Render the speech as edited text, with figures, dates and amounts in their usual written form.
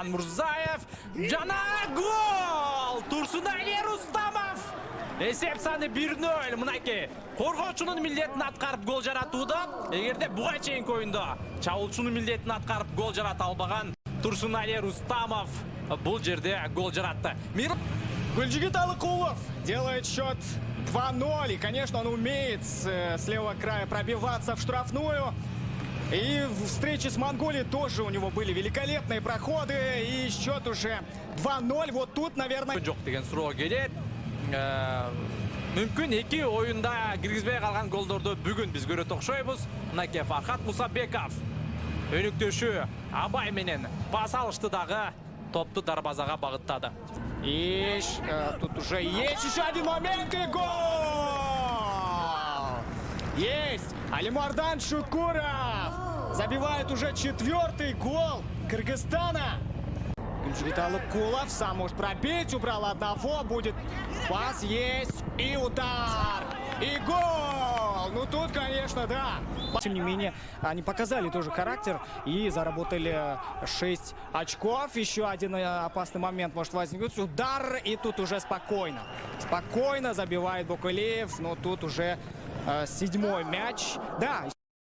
Нурмурзан Мурзаев. Жана гол! Турсунали Рустамов! Эсеп саны 1-0. Мынакей. Коргоочунун милдетин аткарып гол жаратууда. Эгерде буга чейинки оюнда чабуулчунун милдетин аткарып гол жарата албаган Турсунали Рустамов бул жерде гол жаратты. Гульжигит Алыкулов делает счет 2-0. И, конечно, он умеет с левого края пробиваться в штрафную. И в встрече с Монголией тоже у него были великолепные проходы. И счет уже 2-0. Вот тут, наверное... Жок деген суроо келет. Мүмкүн эки оюнда киргизбей калган голдорду бүгүн биз көрөт окшойбуз. Мынакей Фархат Мусабеков өнүктөшү Абай менен пас алышты дагы топту дарбазага багыттады. И тут уже есть еще один момент и гол! Есть! Алимардан Шукуров забивает уже 4-й гол Кыргызстана. Гульжигит Алыкулов сам может пробить, убрал одного, будет пас, есть и удар, и гол! Ну тут, конечно, да. Тем не менее, они показали тоже характер и заработали 6 очков. Еще один опасный момент может возникнуть. Удар, и тут уже спокойно. Спокойно забивает Бокулиев, но тут уже 7-й мяч. Да.